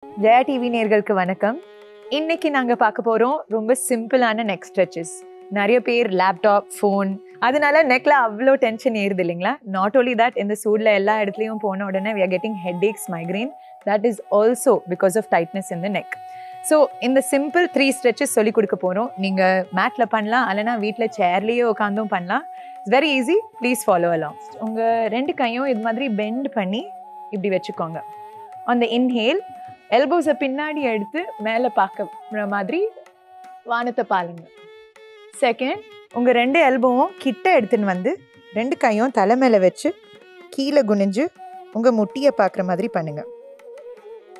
Jaya TV நேயர்களுக்கு வணக்கம். இன்னைக்கு நாங்க பார்க்க போறோம் ரொம்ப சிம்பிளான நெக் ஸ்ட்ரெச்சஸ். நிறைய பேர் லேப்டாப், ஃபோன், அதனால நெக்ல அவ்வளோ டென்ஷன் ஏறுது இல்லைங்களா? நாட் ஓன்லி தட், இந்த சூடில் எல்லா இடத்துலையும் போன உடனே we are getting headaches, migraine. That is also because of tightness in the neck. So இந்த சிம்பிள் 3 ஸ்ட்ரெச்சஸ் சொல்லி கொடுக்க போகிறோம். நீங்கள் மேட்டில் பண்ணலாம், இல்லைனா வீட்டில் சேர்லேயே உட்காந்தும் பண்ணலாம். It's very easy, please follow along. உங்கள் 2 கையும் இது மாதிரி பெண்ட் பண்ணி இப்படி வச்சுக்கோங்க. ஆன் த இன்ஹேல் எல்போஸை பின்னாடி எடுத்து மேலே பார்க்குற மாதிரி வானத்தை பாருங்க. செகண்ட், உங்கள் 2 எல்போவும் கிட்ட எடுத்துன்னு வந்து 2 கையும் தலை மேலே வச்சு கீழே குனிஞ்சு உங்கள் முட்டியை பார்க்குற மாதிரி பண்ணுங்கள்.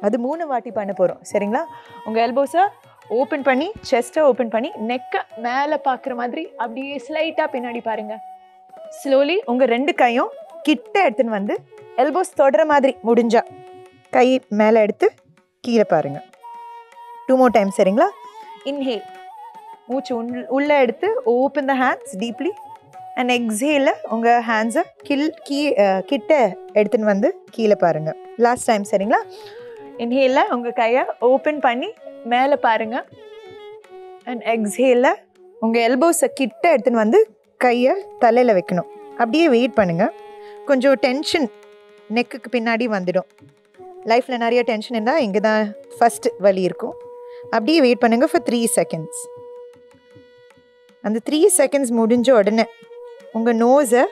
அது 3 வாட்டி பண்ண போகிறோம், சரிங்களா? உங்கள் எல்போஸை ஓப்பன் பண்ணி, செஸ்ட்டை ஓப்பன் பண்ணி, நெக்கை மேலே பார்க்குற மாதிரி அப்படியே ஸ்லைட்டாக பின்னாடி பாருங்கள். ஸ்லோலி உங்கள் 2 கையும் கிட்ட எடுத்துன்னு வந்து எல்போஸ் தொடுற மாதிரி முடிஞ்சா கை மேலே எடுத்து கீழே பாருங்கள். 2 more times, சரிங்களா? இன்ஹேல், மூச்சு உள்ளே எடுத்து open the hands deeply and எக்ஸேல உங்கள் ஹேண்ட்ஸை கிட்ட எடுத்துன்னு வந்து கீழே பாருங்கள். லாஸ்ட் டைம், சரிங்களா? இன்ஹேலில் உங்கள் கையை ஓப்பன் பண்ணி மேலே பாருங்கள் அண்ட் எக்ஸேலில் உங்கள் எல்போஸை கிட்ட எடுத்துன்னு வந்து கையை தலையில் வைக்கணும். அப்படியே வெயிட் பண்ணுங்கள். கொஞ்சம் டென்ஷன் நெக்குக்கு பின்னாடி வந்துடும். லைஃப்பில் நிறைய டென்ஷன் இருந்தால் இங்கே தான் ஃபஸ்ட்டு வலி இருக்கும். அப்படியே வெயிட் பண்ணுங்கள் ஃபார் 3 seconds. அந்த 3 seconds முடிஞ்ச உடனே உங்கள் நோஸை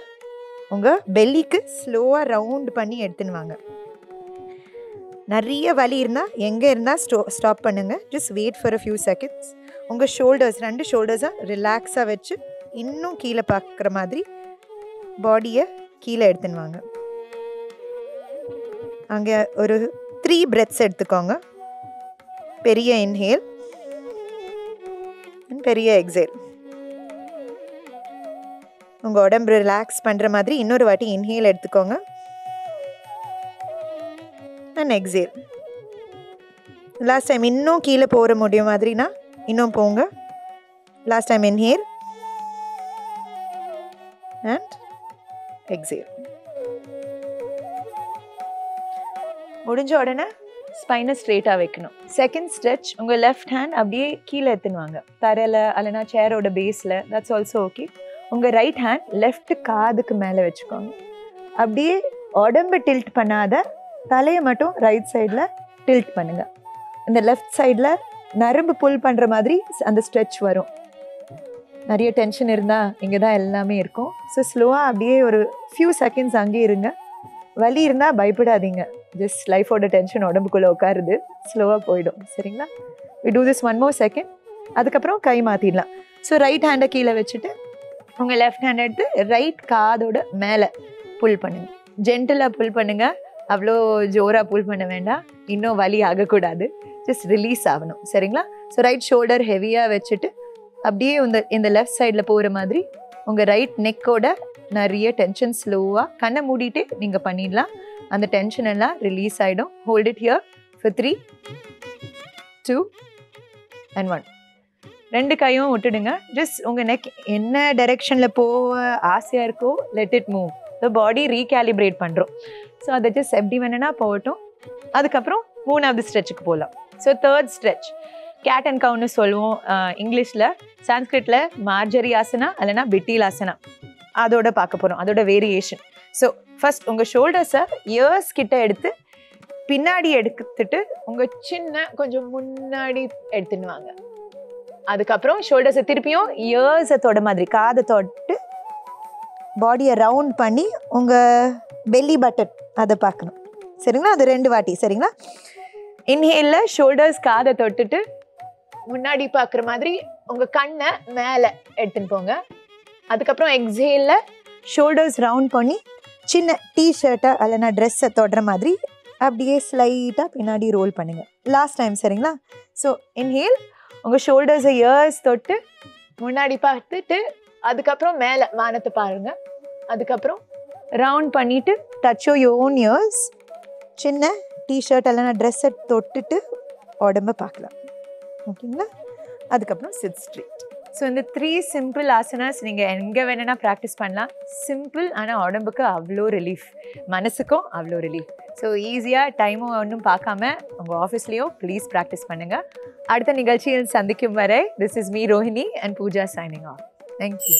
உங்கள் பெல்லிக்கு ஸ்லோவாக ரவுண்ட் பண்ணி எடுத்துன்னு வாங்க. நிறைய வலி இருந்தால் எங்கே இருந்தால் ஸ்டாப் பண்ணுங்கள். Just wait for a few seconds. உங்கள் ஷோல்டர்ஸ் 2 ஷோல்டர்ஸை ரிலாக்ஸாக வச்சு இன்னும் கீழே பார்க்குற மாதிரி பாடியை கீழே எடுத்துன்னு வாங்க. அங்கே ஒரு 3 breaths எடுத்துக்கோங்க. பெரிய இன்ஹேல் அண்ட் பெரிய எக்ஸேல். உங்கள் உடம்பு ரிலாக்ஸ் பண்ணுற மாதிரி இன்னொரு வாட்டி இன்ஹேல் எடுத்துக்கோங்க அண்ட் எக்ஸேல். லாஸ்ட் டைம் இன்னும் கீழே போகிற முடியும் மாதிரினா இன்னும் போங்க. Last time inhale and exhale. முடிஞ்ச உடனே ஸ்பைனை ஸ்ட்ரெயிட்டாக வைக்கணும். செகண்ட் ஸ்ட்ரெச், உங்கள் லெஃப்ட் ஹேண்ட் அப்படியே கீழே எடுத்துன்னு தரையில் அல்லனா சேரோட பேஸில். That's also okay. உங்கள் ரைட் ஹேண்ட் லெஃப்ட் காதுக்கு மேலே வச்சுக்கோங்க. அப்படியே உடம்பு டில்ட் பண்ணாத, தலையை மட்டும் ரைட் சைடில் டில்ட் பண்ணுங்கள். இந்த லெஃப்ட் சைடில் நரம்பு புல் பண்ணுற மாதிரி அந்த ஸ்ட்ரெச் வரும். நிறைய டென்ஷன் இருந்தால் இங்கே தான் எல்லாமே இருக்கும். ஸோ ஸ்லோவாக அப்படியே ஒரு ஃபியூ செகண்ட்ஸ் அங்கேயே இருங்க. வலி இருந்தால் பயப்படாதீங்க. ஜஸ்ட் லைஃபோட டென்ஷன் உடம்புக்குள்ளே உட்காருது, ஸ்லோவாக போயிடும், சரிங்களா? We do this 1 more second. அதுக்கப்புறம் கை மாற்றிடலாம். ஸோ ரைட் ஹேண்டை கீழே வச்சுட்டு உங்கள் லெஃப்ட் ஹேண்ட் எடுத்து ரைட் காதோட மேலே புல் பண்ணுங்கள். ஜென்டலாக புல் பண்ணுங்கள், அவ்வளோ ஜோராக புல் பண்ண வேண்டாம். இன்னும் வலி ஆகக்கூடாது, ஜஸ்ட் ரிலீஸ் ஆகணும், சரிங்களா? ஸோ ரைட் ஷோல்டர் ஹெவியாக வச்சுட்டு அப்படியே இந்த லெஃப்ட் சைடில் போகிற மாதிரி உங்கள் ரைட் நெக்கோட நிறைய டென்ஷன் ஸ்லோவாக கண்ணை மூடிட்டு நீங்கள் பண்ணிடலாம். அந்த டென்ஷன் எல்லாம் ரிலீஸ் ஆகிடும். Hold it here for 3, 2 and 1. 2 கையும் விட்டுடுங்க. ஜஸ்ட் உங்கள் நெக் என்ன டைரெக்ஷனில் போக ஆசையாக இருக்கோ லெட் இட் மூவ். த பாடி ரீகேலிப்ரேட் பண்ணுறோம். ஸோ அதை ஜஸ்ட் எப்படி வேணுன்னா போகட்டும். அதுக்கப்புறம் 3வது ஸ்ட்ரெச்சுக்கு போகலாம். So 3rd stretch cat and கவுன்னு சொல்லுவோம் இங்கிலீஷில். சான்ஸ்கிரிட்டில் மார்ஜரி ஆசனா இல்லைனா பிட்டில் ஆசனா, அதோட பார்க்க போகிறோம், அதோட வேரியேஷன். ஸோ ஃபஸ்ட் உங்கள் ஷோல்டர்ஸை இயர்ஸ் கிட்ட எடுத்து பின்னாடி எடுத்துட்டு உங்கள் சின்ன கொஞ்சம் முன்னாடி எடுத்துன்னு வாங்க. அதுக்கப்புறம் ஷோல்டர்ஸை திருப்பியும் இயர்ஸை தொட மாதிரி காதை தொட்டு பாடியை ரவுண்ட் பண்ணி உங்கள் பெல்லி பட்டன் அதை பார்க்கணும், சரிங்களா? அது 2 வாட்டி, சரிங்களா? இன்ஹேலில் ஷோல்டர்ஸ் காதை தொட்டுட்டு முன்னாடி பார்க்குற மாதிரி உங்கள் கண்ணை மேலே எடுத்துன்னு போங்க. அதுக்கப்புறம் எக்ஸேலில் ஷோல்டர்ஸ் ரவுண்ட் பண்ணி சின்ன டிஷர்ட்டை அல்லனா ட்ரெஸ்ஸை தொடுற மாதிரி அப்படியே ஸ்லைட்டாக பின்னாடி ரோல் பண்ணுங்கள். லாஸ்ட் டைம், சரிங்களா? ஸோ இன்ஹேல், உங்கள் ஷோல்டர்ஸை இயர்ஸ் தொட்டு முன்னாடி பார்த்துட்டு அதுக்கப்புறம் மேலே வானத்தை பாருங்கள். அதுக்கப்புறம் ரவுண்ட் பண்ணிவிட்டு டச் யோர் ஓன் இயர்ஸ், சின்ன டிஷர்ட் இல்லைனா ட்ரெஸ்ஸை தொட்டுட்டு உடம்ப பார்க்கலாம், ஓகேங்களா? அதுக்கப்புறம் சிட் ஸ்ட்ரெயிட். ஸோ இந்த 3 சிம்பிள் ஆசனாஸ் நீங்கள் எங்கே வேணுன்னா ப்ராக்டிஸ் பண்ணலாம். சிம்பிள், ஆனால் உடம்புக்கு அவ்வளோ ரிலீஃப், மனசுக்கும் அவ்வளோ ரிலீஃப். ஸோ ஈஸியாக டைமும் ஒன்றும் பார்க்காம உங்கள் ஆஃபீஸ்லேயும் ப்ளீஸ் ப்ராக்டிஸ் பண்ணுங்கள். அடுத்த நிகழ்ச்சியில் சந்திக்கும் வரை, this is me Rohini and Pooja signing off. Thank you.